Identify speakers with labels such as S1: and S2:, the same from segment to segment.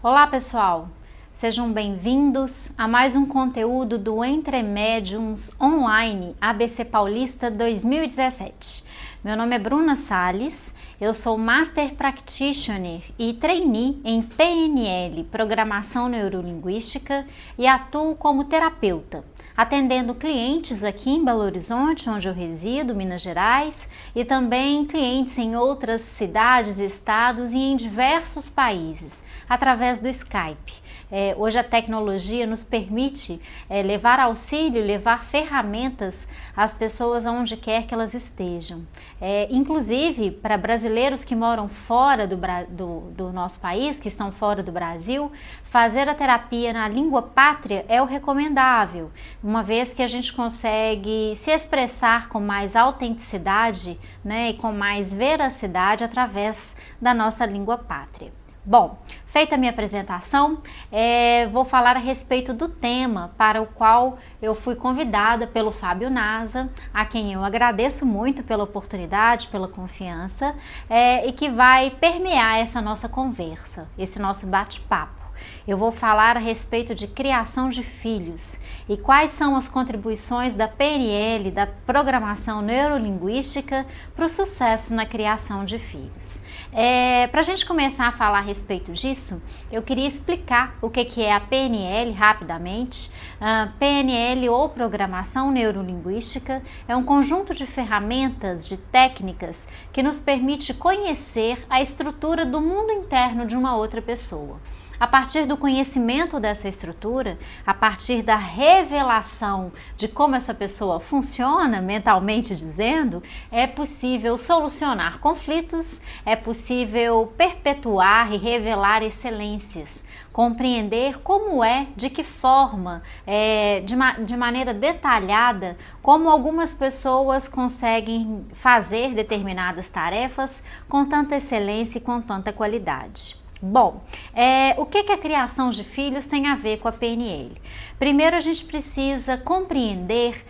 S1: Olá pessoal, sejam bem-vindos a mais um conteúdo do Entre Médiuns Online ABC Paulista 2017. Meu nome é Bruna Salles, eu sou Master Practitioner e trainee em PNL, Programação Neurolinguística, e atuo como terapeuta, atendendo clientes aqui em Belo Horizonte, onde eu resido, Minas Gerais, e também clientes em outras cidades, estados e em diversos países, através do Skype. Hoje a tecnologia nos permite levar auxílio, levar ferramentas às pessoas aonde quer que elas estejam. Inclusive para brasileiros que moram fora do nosso país, que estão fora do Brasil, fazer a terapia na língua pátria é o recomendável, uma vez que a gente consegue se expressar com mais autenticidade, né, e com mais veracidade através da nossa língua pátria. Bom, feita a minha apresentação, vou falar a respeito do tema para o qual eu fui convidada pelo Fábio Nasa, a quem eu agradeço muito pela oportunidade, pela confiança, e que vai permear essa nossa conversa, esse nosso bate-papo. Eu vou falar a respeito de criação de filhos e quais são as contribuições da PNL, da programação neurolinguística, para o sucesso na criação de filhos. Para a gente começar a falar a respeito disso, eu queria explicar o que é a PNL rapidamente. PNL ou programação neurolinguística é um conjunto de ferramentas, de técnicas que nos permite conhecer a estrutura do mundo interno de uma outra pessoa. A partir do conhecimento dessa estrutura, a partir da revelação de como essa pessoa funciona, mentalmente dizendo, é possível solucionar conflitos, é possível perpetuar e revelar excelências, compreender como de que forma, de maneira detalhada, como algumas pessoas conseguem fazer determinadas tarefas com tanta excelência e com tanta qualidade. Bom, o que a criação de filhos tem a ver com a PNL? Primeiro a gente precisa compreender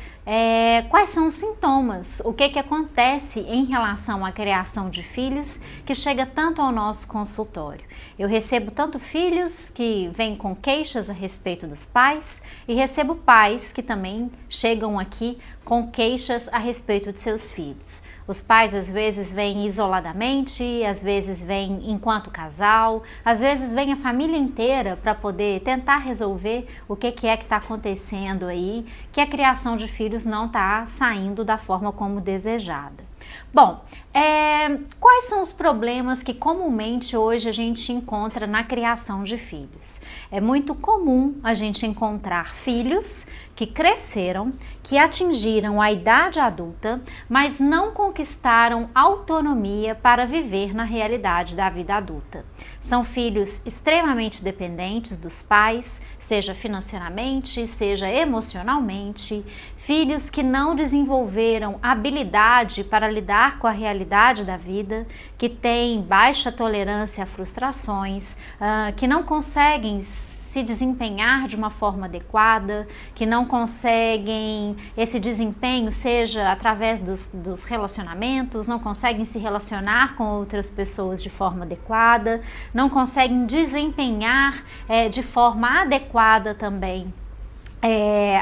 S1: quais são os sintomas, o que acontece em relação à criação de filhos que chega tanto ao nosso consultório. Eu recebo tanto filhos que vêm com queixas a respeito dos pais e recebo pais que também chegam aqui com queixas a respeito de seus filhos. Os pais às vezes vêm isoladamente, às vezes vêm enquanto casal, às vezes vem a família inteira para poder tentar resolver o que está acontecendo aí, que a criação de filhos não está saindo da forma como desejada. Bom, quais são os problemas que comumente hoje a gente encontra na criação de filhos? É muito comum a gente encontrar filhos que cresceram, que atingiram a idade adulta, mas não conquistaram autonomia para viver na realidade da vida adulta. São filhos extremamente dependentes dos pais, seja financeiramente, seja emocionalmente, filhos que não desenvolveram habilidade para lidar com a realidade da vida, que têm baixa tolerância a frustrações, que não conseguem se desempenhar de uma forma adequada, que não conseguem esse desempenho, seja através dos relacionamentos, não conseguem se relacionar com outras pessoas de forma adequada, não conseguem desempenhar de forma adequada também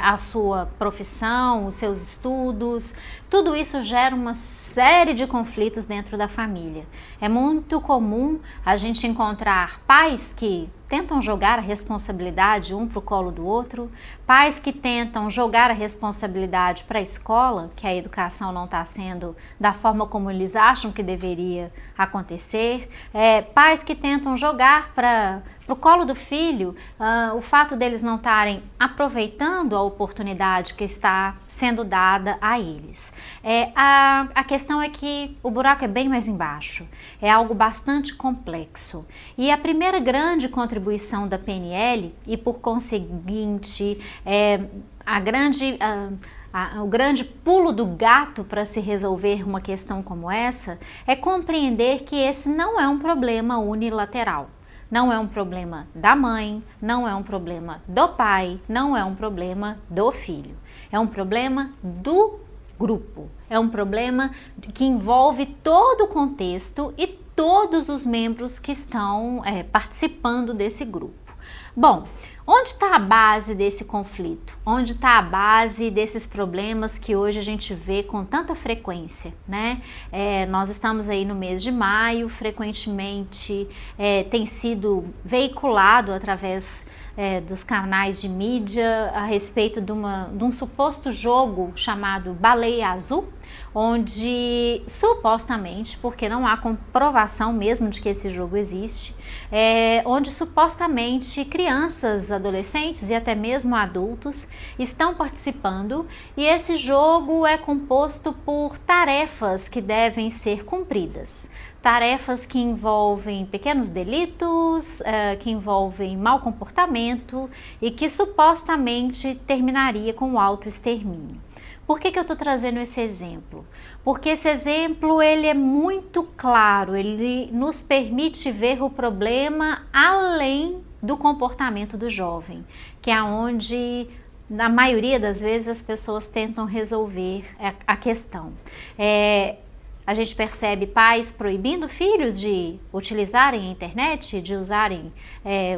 S1: a sua profissão, os seus estudos, tudo isso gera uma série de conflitos dentro da família. É muito comum a gente encontrar pais que tentam jogar a responsabilidade um para o colo do outro, pais que tentam jogar a responsabilidade para a escola, que a educação não está sendo da forma como eles acham que deveria acontecer, pais que tentam jogar para o colo do filho o fato deles não estarem aproveitando a oportunidade que está sendo dada a eles. A questão é que o buraco é bem mais embaixo, é algo bastante complexo. E a primeira grande contribuição da PNL, e por conseguinte o grande pulo do gato para se resolver uma questão como essa, é compreender que esse não é um problema unilateral. Não é um problema da mãe, não é um problema do pai, não é um problema do filho. É um problema do grupo. É um problema que envolve todo o contexto e todos os membros que estão participando desse grupo. Bom, onde está a base desse conflito? Onde está a base desses problemas que hoje a gente vê com tanta frequência, né? Nós estamos aí no mês de maio, frequentemente tem sido veiculado através dos canais de mídia a respeito de um suposto jogo chamado Baleia Azul, onde supostamente, porque não há comprovação mesmo de que esse jogo existe, onde supostamente crianças, adolescentes e até mesmo adultos estão participando, e esse jogo é composto por tarefas que devem ser cumpridas. Tarefas que envolvem pequenos delitos, que envolvem mau comportamento e que supostamente terminaria com o autoextermínio. Por que eu estou trazendo esse exemplo? Porque esse exemplo ele é muito claro, ele nos permite ver o problema além do comportamento do jovem, que é onde, na maioria das vezes, as pessoas tentam resolver a questão. A gente percebe pais proibindo filhos de utilizarem a internet, de usarem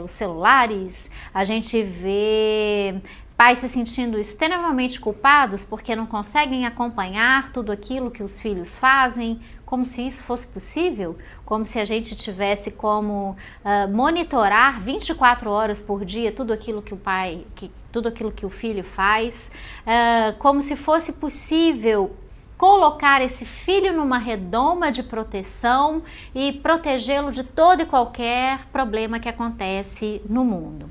S1: os celulares, a gente vê pais se sentindo extremamente culpados porque não conseguem acompanhar tudo aquilo que os filhos fazem, como se isso fosse possível, como se a gente tivesse como monitorar 24 horas por dia tudo aquilo que tudo aquilo que o filho faz, como se fosse possível colocar esse filho numa redoma de proteção e protegê-lo de todo e qualquer problema que acontece no mundo.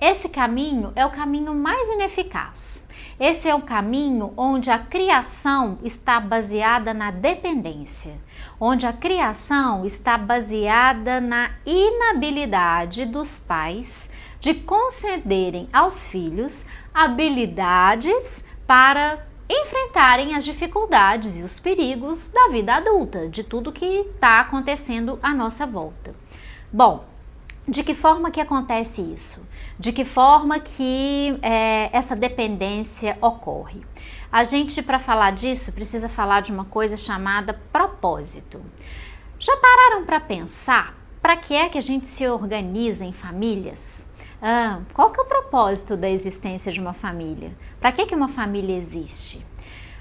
S1: Esse caminho é o caminho mais ineficaz. Esse é um caminho onde a criação está baseada na dependência, onde a criação está baseada na inabilidade dos pais de concederem aos filhos habilidades para enfrentarem as dificuldades e os perigos da vida adulta, de tudo que está acontecendo à nossa volta. Bom, de que forma que acontece isso? De que forma que essa dependência ocorre? A gente, para falar disso, precisa falar de uma coisa chamada propósito. Já pararam para pensar para que é que a gente se organiza em famílias? Qual que é o propósito da existência de uma família? Para que uma família existe?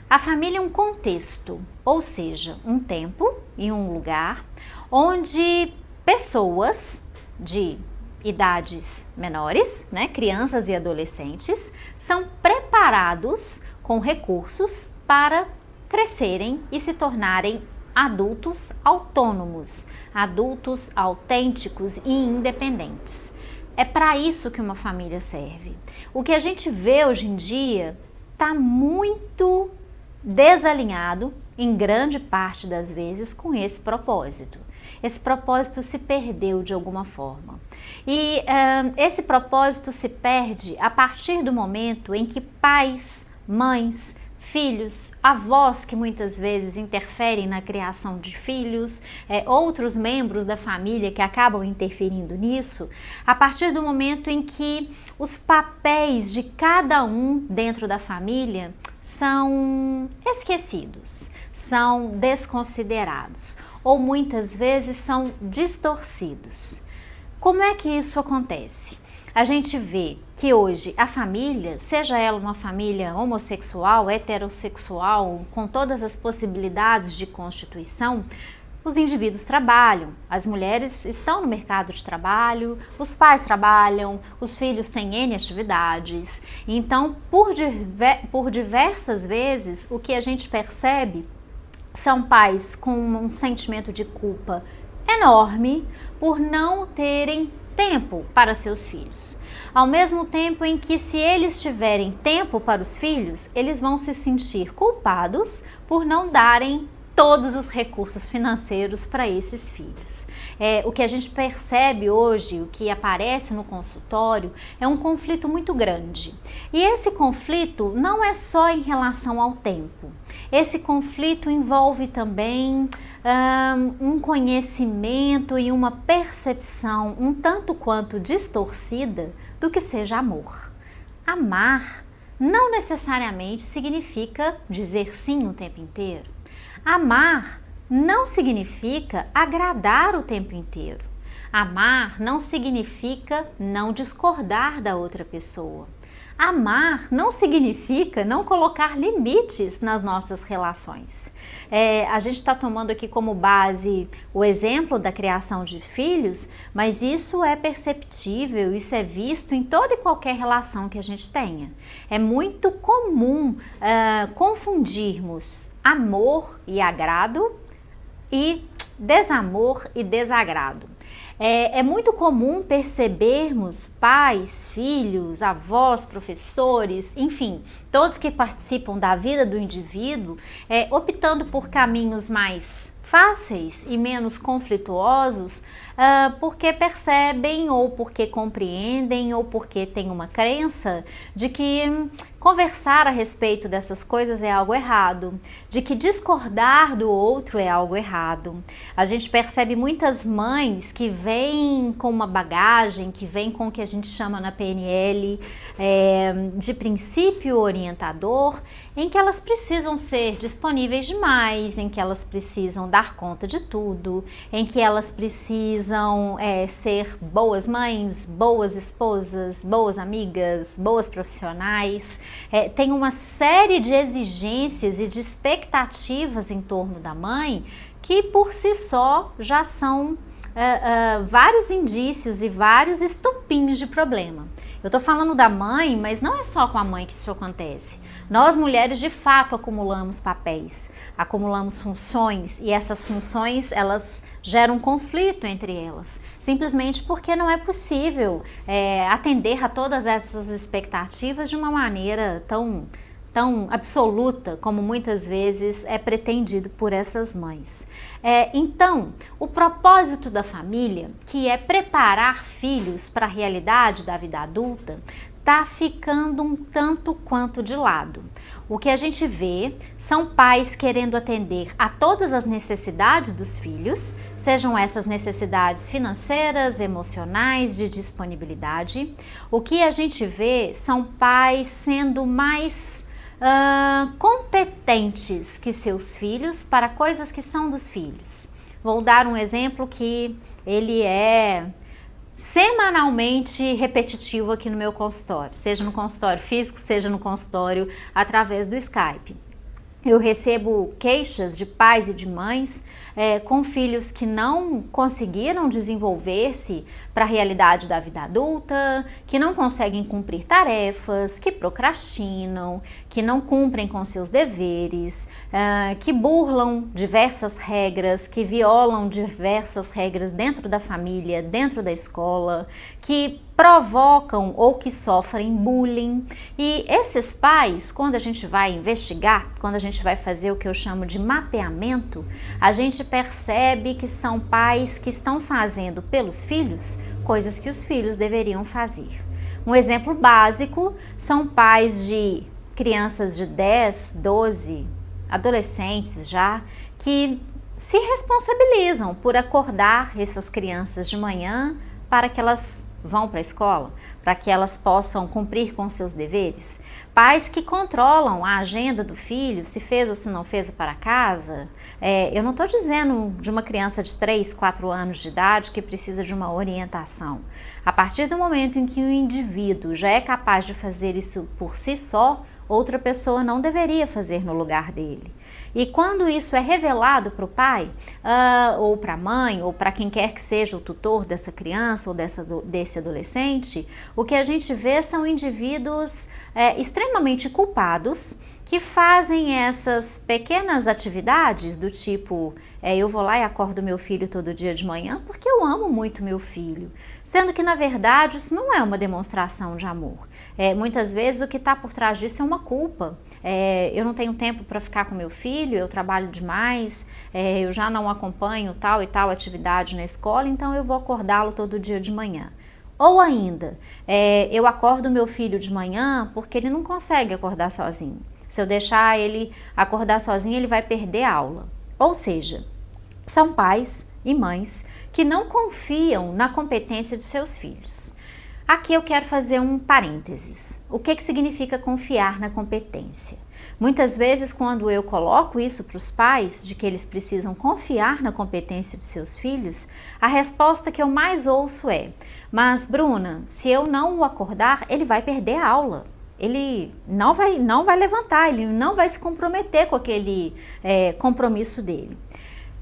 S1: A família é um contexto, ou seja, um tempo e um lugar onde pessoas de idades menores, né, crianças e adolescentes, são preparados com recursos para crescerem e se tornarem adultos autônomos, adultos autênticos e independentes. É para isso que uma família serve. O que a gente vê hoje em dia está muito desalinhado, em grande parte das vezes, com esse propósito. Esse propósito se perdeu de alguma forma. E esse propósito se perde a partir do momento em que pais, mães, filhos, avós que muitas vezes interferem na criação de filhos, outros membros da família que acabam interferindo nisso, a partir do momento em que os papéis de cada um dentro da família são esquecidos, são desconsiderados ou muitas vezes são distorcidos. Como é que isso acontece? a gente vê que hoje a família, seja ela uma família homossexual, heterossexual, com todas as possibilidades de constituição, os indivíduos trabalham, as mulheres estão no mercado de trabalho, os pais trabalham, os filhos têm N atividades. Então, por diversas vezes, o que a gente percebe são pais com um sentimento de culpa enorme por não terem tempo para seus filhos. Ao mesmo tempo em que, se eles tiverem tempo para os filhos, eles vão se sentir culpados por não darem todos os recursos financeiros para esses filhos. O que a gente percebe hoje, o que aparece no consultório, é um conflito muito grande. E esse conflito não é só em relação ao tempo. Esse conflito envolve também um conhecimento e uma percepção um tanto quanto distorcida do que seja amor. Amar não necessariamente significa dizer sim o tempo inteiro. Amar não significa agradar o tempo inteiro. Amar não significa não discordar da outra pessoa. Amar não significa não colocar limites nas nossas relações. A gente está tomando aqui como base o exemplo da criação de filhos, mas isso é perceptível, isso é visto em toda e qualquer relação que a gente tenha. É muito comum confundirmos amor e agrado e desamor e desagrado. É muito comum percebermos pais, filhos, avós, professores, enfim, todos que participam da vida do indivíduo, optando por caminhos mais fáceis e menos conflituosos, porque percebem ou porque compreendem ou porque têm uma crença de que conversar a respeito dessas coisas é algo errado, de que discordar do outro é algo errado. A gente percebe muitas mães que vêm com uma bagagem, que vêm com o que a gente chama na PNL de princípio orientador, em que elas precisam ser disponíveis demais, em que elas precisam dar conta de tudo, em que elas precisam ser boas mães, boas esposas, boas amigas, boas profissionais. Tem uma série de exigências e de expectativas em torno da mãe que por si só já são vários indícios e vários estupinhos de problema. Eu tô falando da mãe, mas não é só com a mãe que isso acontece. Nós mulheres de fato acumulamos papéis, acumulamos funções e essas funções elas geram conflito entre elas, simplesmente porque não é possível atender a todas essas expectativas de uma maneira tão absoluta como muitas vezes é pretendido por essas mães. Então, o propósito da família, que é preparar filhos para a realidade da vida adulta, está ficando um tanto quanto de lado. O que a gente vê são pais querendo atender a todas as necessidades dos filhos, sejam essas necessidades financeiras, emocionais, de disponibilidade. O que a gente vê são pais sendo mais competentes que seus filhos para coisas que são dos filhos. Vou dar um exemplo que ele é semanalmente repetitivo aqui no meu consultório, seja no consultório físico, seja no consultório através do Skype. Eu recebo queixas de pais e de mães com filhos que não conseguiram desenvolver-se para a realidade da vida adulta, que não conseguem cumprir tarefas, que procrastinam, que não cumprem com seus deveres, que burlam diversas regras, que violam diversas regras dentro da família, dentro da escola, que provocam ou que sofrem bullying. E esses pais, quando a gente vai investigar, quando a gente vai fazer o que eu chamo de mapeamento, a gente percebe que são pais que estão fazendo pelos filhos coisas que os filhos deveriam fazer. Um exemplo básico são pais de crianças de 10, 12, adolescentes já, que se responsabilizam por acordar essas crianças de manhã para que elas vão para a escola para que elas possam cumprir com seus deveres? Pais que controlam a agenda do filho, se fez ou se não fez o para casa. Eu não estou dizendo de uma criança de 3, 4 anos de idade que precisa de uma orientação. A partir do momento em que o indivíduo já é capaz de fazer isso por si só, outra pessoa não deveria fazer no lugar dele. E quando isso é revelado para o pai, ou para a mãe, ou para quem quer que seja o tutor dessa criança ou desse adolescente, o que a gente vê são indivíduos extremamente culpados que fazem essas pequenas atividades do tipo, eu vou lá e acordo meu filho todo dia de manhã porque eu amo muito meu filho, sendo que na verdade isso não é uma demonstração de amor. Muitas vezes o que está por trás disso é uma culpa. Eu não tenho tempo para ficar com meu filho, eu trabalho demais, eu já não acompanho tal e tal atividade na escola, então eu vou acordá-lo todo dia de manhã. Ou ainda, eu acordo meu filho de manhã porque ele não consegue acordar sozinho. Se eu deixar ele acordar sozinho, ele vai perder a aula. Ou seja, são pais e mães que não confiam na competência de seus filhos. Aqui eu quero fazer um parênteses. O que significa confiar na competência? Muitas vezes, quando eu coloco isso para os pais, de que eles precisam confiar na competência de seus filhos, a resposta que eu mais ouço é: mas Bruna, se eu não o acordar, ele vai perder a aula. Ele não vai levantar, ele não vai se comprometer com aquele compromisso dele.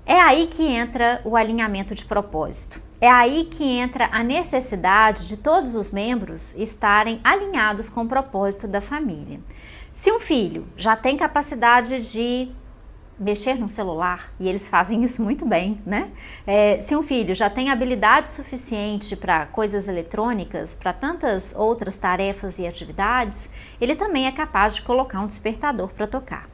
S1: É aí que entra o alinhamento de propósito. É aí que entra a necessidade de todos os membros estarem alinhados com o propósito da família. Se um filho já tem capacidade de mexer no celular, e eles fazem isso muito bem, né? Se um filho já tem habilidade suficiente para coisas eletrônicas, para tantas outras tarefas e atividades, ele também é capaz de colocar um despertador para tocar.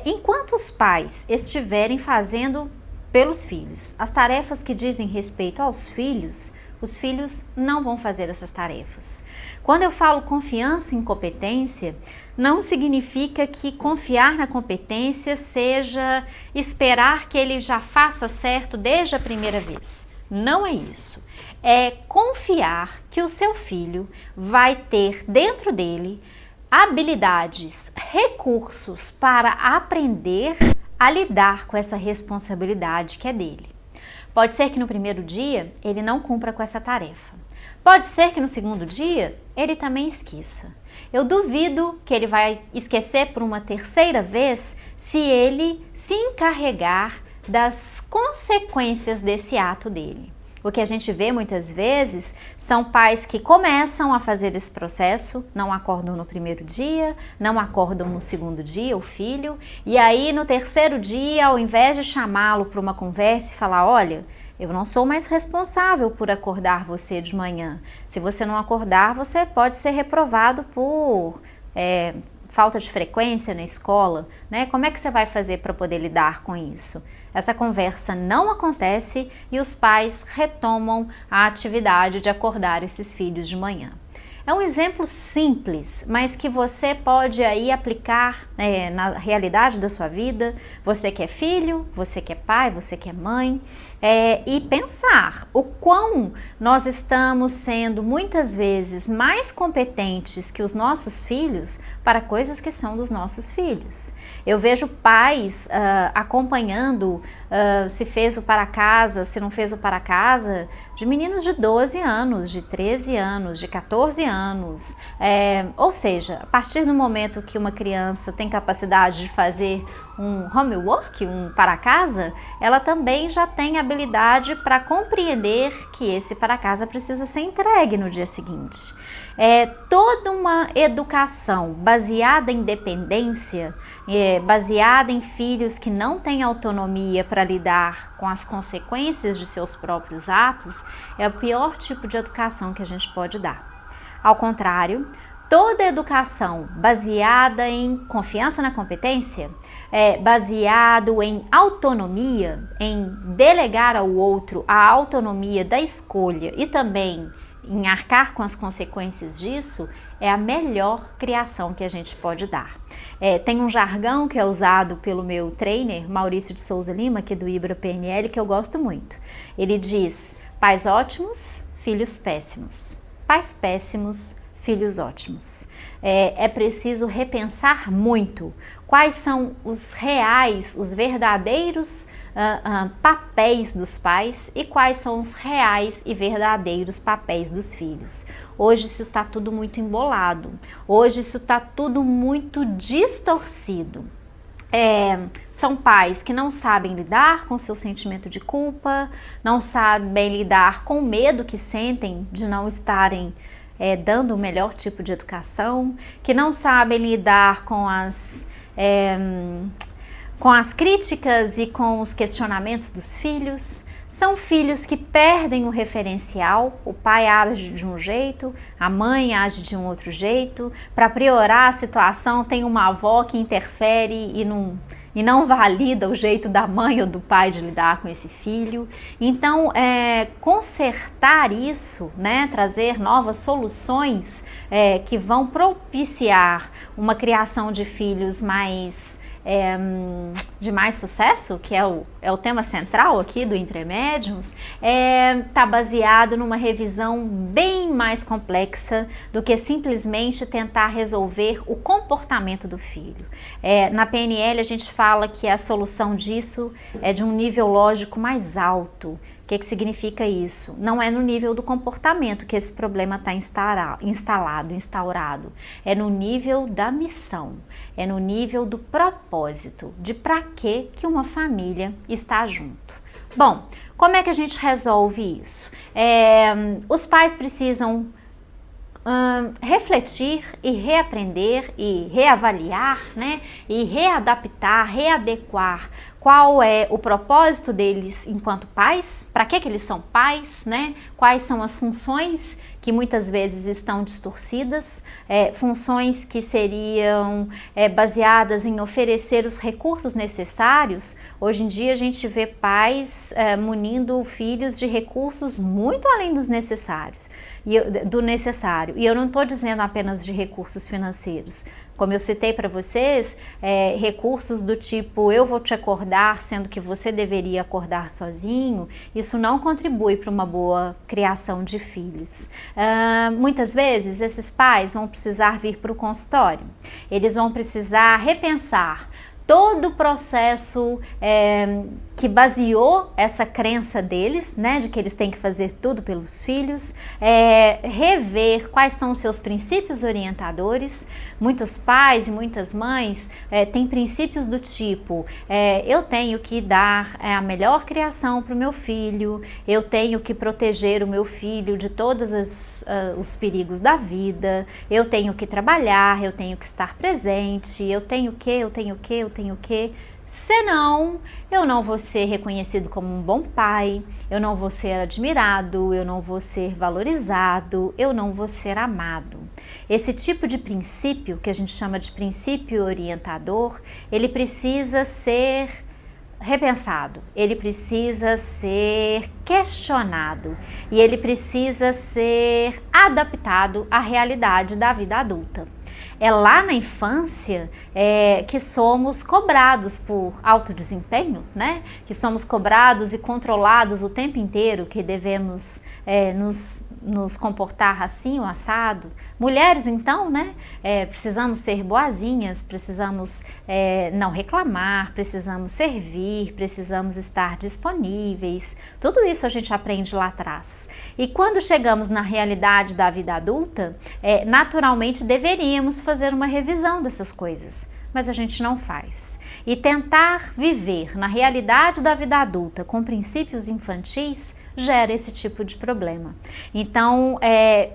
S1: Enquanto os pais estiverem fazendo pelos filhos as tarefas que dizem respeito aos filhos, os filhos não vão fazer essas tarefas. Quando eu falo confiança em competência, não significa que confiar na competência seja esperar que ele já faça certo desde a primeira vez. Não é isso. É confiar que o seu filho vai ter dentro dele habilidades, recursos para aprender a lidar com essa responsabilidade que é dele. Pode ser que no primeiro dia ele não cumpra com essa tarefa. Pode ser que no segundo dia ele também esqueça. Eu duvido que ele vai esquecer por uma terceira vez se ele se encarregar das consequências desse ato dele. O que a gente vê muitas vezes são pais que começam a fazer esse processo, não acordam no primeiro dia, não acordam no segundo dia, o filho, e aí no terceiro dia, ao invés de chamá-lo para uma conversa e falar: olha, eu não sou mais responsável por acordar você de manhã. Se você não acordar, você pode ser reprovado por falta de frequência na escola, né? Como é que você vai fazer para poder lidar com isso? Essa conversa não acontece e os pais retomam a atividade de acordar esses filhos de manhã. É um exemplo simples, mas que você pode aí aplicar na realidade da sua vida, você que é filho, você que é pai, você que é mãe, e pensar o quão nós estamos sendo muitas vezes mais competentes que os nossos filhos para coisas que são dos nossos filhos. Eu vejo pais acompanhando se fez o para casa, se não fez o para casa, de meninos de 12 anos, de 13 anos, de 14 anos. Ou seja, a partir do momento que uma criança tem capacidade de fazer um homework, um para casa, ela também já tem habilidade para compreender que esse para casa precisa ser entregue no dia seguinte. Toda uma educação baseada em dependência, baseada em filhos que não têm autonomia para lidar com as consequências de seus próprios atos, é o pior tipo de educação que a gente pode dar. Ao contrário, toda educação baseada em confiança na competência, baseado em autonomia, em delegar ao outro a autonomia da escolha e também em arcar com as consequências disso, é a melhor criação que a gente pode dar. Tem um jargão que é usado pelo meu trainer, Maurício de Souza Lima, aqui do Ibra PNL, que eu gosto muito. Ele diz: pais ótimos, filhos péssimos. Pais péssimos, filhos ótimos. É preciso repensar muito quais são os reais, os verdadeiros papéis dos pais e quais são os reais e verdadeiros papéis dos filhos. Hoje isso está tudo muito embolado, hoje isso está tudo muito distorcido. São pais que não sabem lidar com seu sentimento de culpa, não sabem lidar com o medo que sentem de não estarem dando o melhor tipo de educação, que não sabem lidar com as críticas e com os questionamentos dos filhos. São filhos que perdem o referencial, o pai age de um jeito, a mãe age de um outro jeito. Para piorar a situação, tem uma avó que interfere e não valida o jeito da mãe ou do pai de lidar com esse filho. Então, consertar isso, né, trazer novas soluções que vão propiciar uma criação de filhos de mais sucesso, que é o tema central aqui do Entre Médiuns, está baseado numa revisão bem mais complexa do que simplesmente tentar resolver o comportamento do filho. Na PNL a gente fala que a solução disso é de um nível lógico mais alto. O que significa isso? Não é no nível do comportamento que esse problema está instaurado. É no nível da missão, é no nível do propósito, de para que uma família está junto. Bom, como é que a gente resolve isso? Os pais precisam refletir e reaprender e reavaliar, né? E readaptar, readequar qual é o propósito deles enquanto pais, para que eles são pais, né? Quais são as funções que muitas vezes estão distorcidas, funções que seriam baseadas em oferecer os recursos necessários. Hoje em dia a gente vê pais munindo filhos de recursos muito além do necessário. E eu não estou dizendo apenas de recursos financeiros. Como eu citei para vocês, recursos do tipo eu vou te acordar, sendo que você deveria acordar sozinho, isso não contribui para uma boa criação de filhos. Muitas vezes esses pais vão precisar vir para o consultório, eles vão precisar repensar todo o processo que baseou essa crença deles, né, de que eles têm que fazer tudo pelos filhos, rever quais são os seus princípios orientadores. Muitos pais e muitas mães têm princípios do tipo, eu tenho que dar a melhor criação para o meu filho, eu tenho que proteger o meu filho de todos os perigos da vida, eu tenho que trabalhar, eu tenho que estar presente, eu tenho que, senão eu não vou ser reconhecido como um bom pai, eu não vou ser admirado, eu não vou ser valorizado, eu não vou ser amado. Esse tipo de princípio, que a gente chama de princípio orientador, ele precisa ser repensado, ele precisa ser questionado e ele precisa ser adaptado à realidade da vida adulta. É lá na infância que somos cobrados por alto desempenho, né? Que somos cobrados e controlados o tempo inteiro, que devemos nos comportar assim, o assado. Mulheres, então, né? Precisamos ser boazinhas, precisamos não reclamar, precisamos servir, precisamos estar disponíveis. Tudo isso a gente aprende lá atrás. E quando chegamos na realidade da vida adulta, naturalmente deveríamos fazer uma revisão dessas coisas, mas a gente não faz. E tentar viver na realidade da vida adulta com princípios infantis gera esse tipo de problema. Então,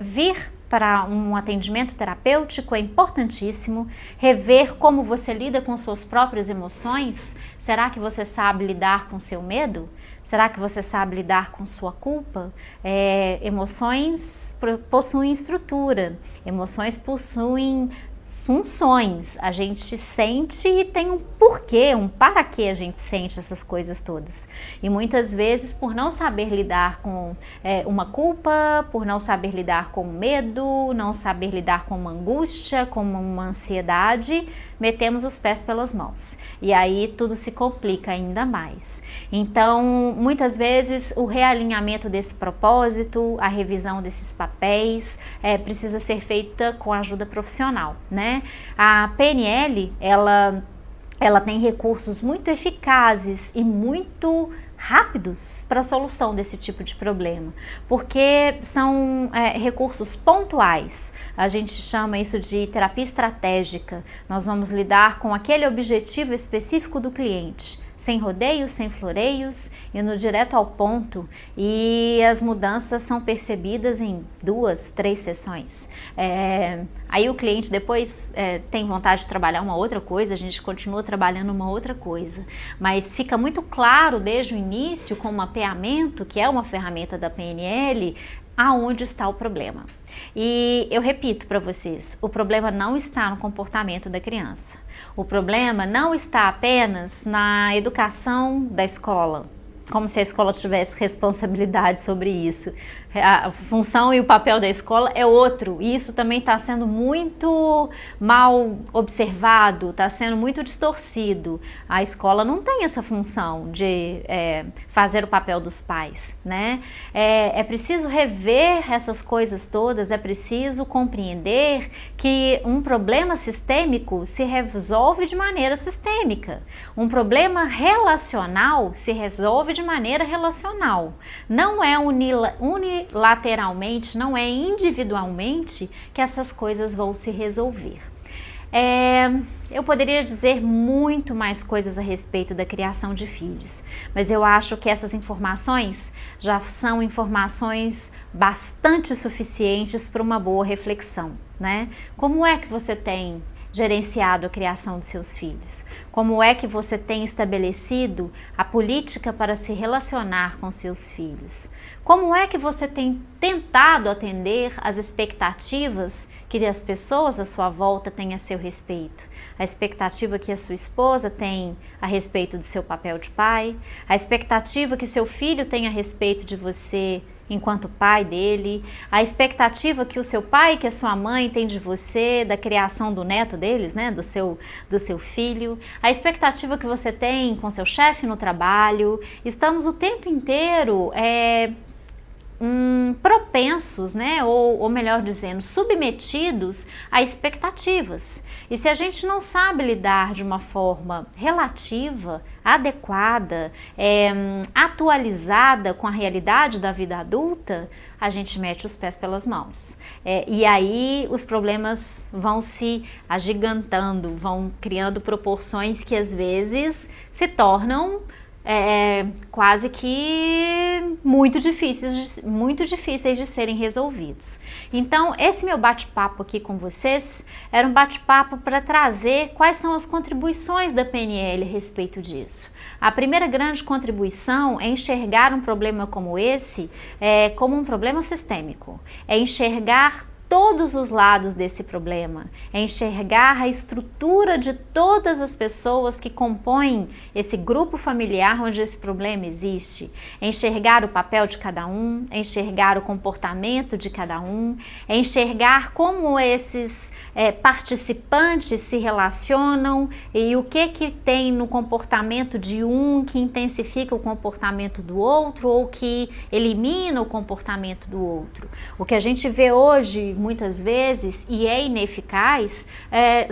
S1: vir para um atendimento terapêutico é importantíssimo, rever como você lida com suas próprias emoções. Será que você sabe lidar com seu medo? Será que você sabe lidar com sua culpa? Emoções possuem estrutura, emoções possuem funções. A gente sente e tem um porquê, um para que a gente sente essas coisas todas. E muitas vezes, por não saber lidar com uma culpa, por não saber lidar com medo, não saber lidar com uma angústia, com uma ansiedade, metemos os pés pelas mãos. E aí tudo se complica ainda mais. Então, muitas vezes, o realinhamento desse propósito, a revisão desses papéis, precisa ser feita com ajuda profissional, né? A PNL, ela tem recursos muito eficazes e muito rápidos para a solução desse tipo de problema, porque são recursos pontuais. A gente chama isso de terapia estratégica. Nós vamos lidar com aquele objetivo específico do cliente, sem rodeios, sem floreios, indo direto ao ponto, e as mudanças são percebidas em 2, 3 sessões. Aí o cliente depois tem vontade de trabalhar uma outra coisa, a gente continua trabalhando uma outra coisa, mas fica muito claro desde o início, com o mapeamento, que é uma ferramenta da PNL, aonde está o problema. E eu repito para vocês, o problema não está no comportamento da criança. O problema não está apenas na educação da escola, como se a escola tivesse responsabilidade sobre isso. A função e o papel da escola é outro, e isso também está sendo muito mal observado, está sendo muito distorcido. A escola não tem essa função de fazer o papel dos pais, né? É preciso rever essas coisas todas, é preciso compreender que um problema sistêmico se resolve de maneira sistêmica. Um problema relacional se resolve de maneira relacional. Não é unilateralmente, não é individualmente que essas coisas vão se resolver. Eu poderia dizer muito mais coisas a respeito da criação de filhos, mas eu acho que essas informações já são informações bastante suficientes para uma boa reflexão, né? Como é que você tem gerenciado a criação de seus filhos? Como é que você tem estabelecido a política para se relacionar com seus filhos? Como é que você tem tentado atender às expectativas que as pessoas à sua volta têm a seu respeito? A expectativa que a sua esposa tem a respeito do seu papel de pai, a expectativa que seu filho tem a respeito de você enquanto pai dele, a expectativa que o seu pai, que a sua mãe tem de você, da criação do neto deles, né, do seu filho, a expectativa que você tem com seu chefe no trabalho. Estamos o tempo inteiro propensos, né, ou melhor dizendo, submetidos a expectativas. E se a gente não sabe lidar de uma forma relativa, adequada, atualizada com a realidade da vida adulta, a gente mete os pés pelas mãos. E aí os problemas vão se agigantando, vão criando proporções que às vezes se tornam quase que muito difíceis de serem resolvidos. Então, esse meu bate-papo aqui com vocês era um bate-papo para trazer quais são as contribuições da PNL a respeito disso. A primeira grande contribuição é enxergar um problema como esse como um problema sistêmico, é enxergar todos os lados desse problema, é enxergar a estrutura de todas as pessoas que compõem esse grupo familiar onde esse problema existe, é enxergar o papel de cada um, é enxergar o comportamento de cada um, é enxergar como esses participantes se relacionam e o que tem no comportamento de um que intensifica o comportamento do outro ou que elimina o comportamento do outro. O que a gente vê hoje muitas vezes, e é ineficaz,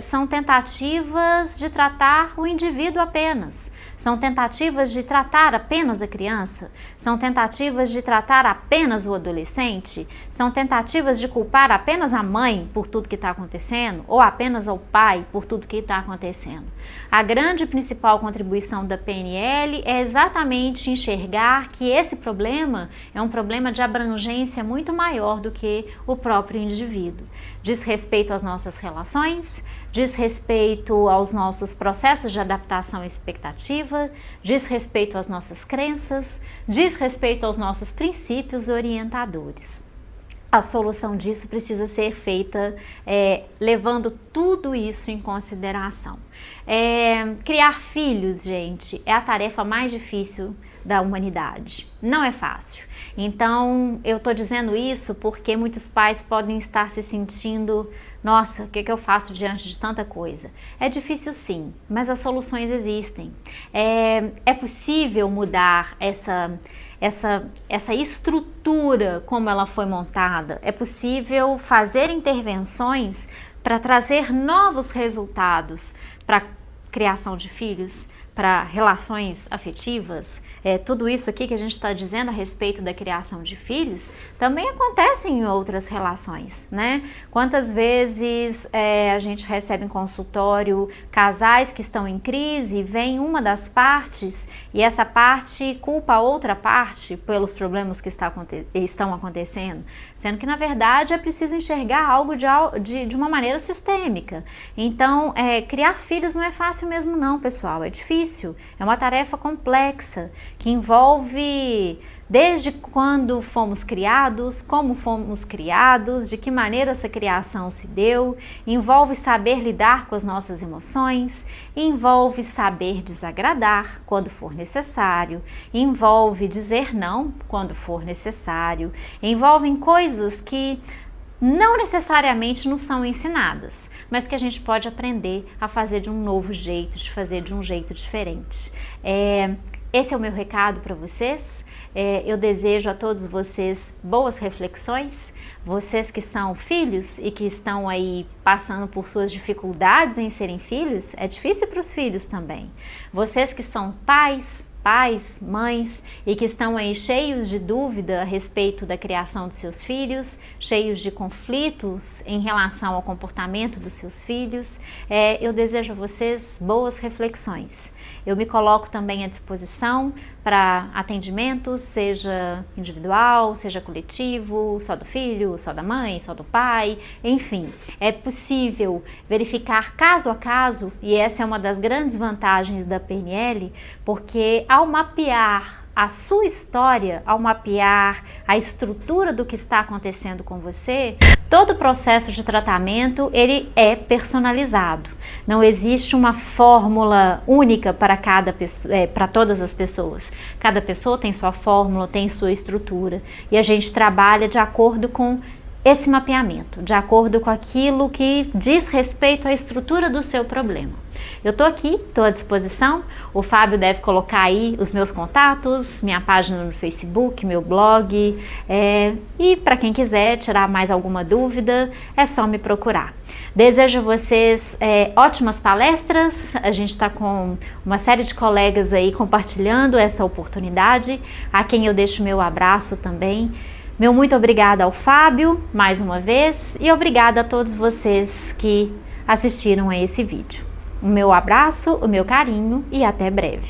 S1: são tentativas de tratar o indivíduo apenas, são tentativas de tratar apenas a criança, são tentativas de tratar apenas o adolescente, são tentativas de culpar apenas a mãe por tudo que está acontecendo, ou apenas ao pai por tudo que está acontecendo. A grande principal contribuição da PNL é exatamente enxergar que esse problema é um problema de abrangência muito maior do que o próprio indivíduo. Diz respeito às nossas relações, diz respeito aos nossos processos de adaptação e expectativa, diz respeito às nossas crenças, diz respeito aos nossos princípios orientadores. A solução disso precisa ser feita levando tudo isso em consideração. Criar filhos, gente, é a tarefa mais difícil da humanidade. Não é fácil. Então, eu estou dizendo isso porque muitos pais podem estar se sentindo Nossa, o que eu faço diante de tanta coisa? É difícil sim, mas as soluções existem. É possível mudar essa estrutura como ela foi montada. É possível fazer intervenções para trazer novos resultados para a criação de filhos, para relações afetivas. Tudo isso aqui que a gente está dizendo a respeito da criação de filhos também acontece em outras relações, né? Quantas vezes a gente recebe em consultório casais que estão em crise, vem uma das partes e essa parte culpa a outra parte pelos problemas que estão acontecendo, sendo que na verdade é preciso enxergar algo de uma maneira sistêmica. Então, criar filhos não é fácil mesmo não, pessoal, é difícil, é uma tarefa complexa, que envolve desde quando fomos criados, como fomos criados, de que maneira essa criação se deu, envolve saber lidar com as nossas emoções, envolve saber desagradar quando for necessário, envolve dizer não quando for necessário, envolvem coisas que não necessariamente nos são ensinadas, mas que a gente pode aprender a fazer de um novo jeito, de fazer de um jeito diferente. Esse é o meu recado para vocês. Eu desejo a todos vocês boas reflexões. Vocês que são filhos e que estão aí passando por suas dificuldades em serem filhos, é difícil para os filhos também. Vocês que são pais, mães e que estão aí cheios de dúvida a respeito da criação de seus filhos, cheios de conflitos em relação ao comportamento dos seus filhos, eu desejo a vocês boas reflexões. Eu me coloco também à disposição para atendimentos, seja individual, seja coletivo, só do filho, só da mãe, só do pai, enfim. É possível verificar caso a caso, e essa é uma das grandes vantagens da PNL, porque ao mapear a sua história, ao mapear a estrutura do que está acontecendo com você, todo o processo de tratamento ele é personalizado. Não existe uma fórmula única para para todas as pessoas. Cada pessoa tem sua fórmula, tem sua estrutura e a gente trabalha de acordo com esse mapeamento, de acordo com aquilo que diz respeito à estrutura do seu problema. Eu estou aqui, estou à disposição. O Fábio deve colocar aí os meus contatos, minha página no Facebook, meu blog, e para quem quiser tirar mais alguma dúvida, é só me procurar. Desejo a vocês ótimas palestras. A gente está com uma série de colegas aí compartilhando essa oportunidade, a quem eu deixo meu abraço também. Meu muito obrigada ao Fábio, mais uma vez, e obrigada a todos vocês que assistiram a esse vídeo. O meu abraço, o meu carinho e até breve.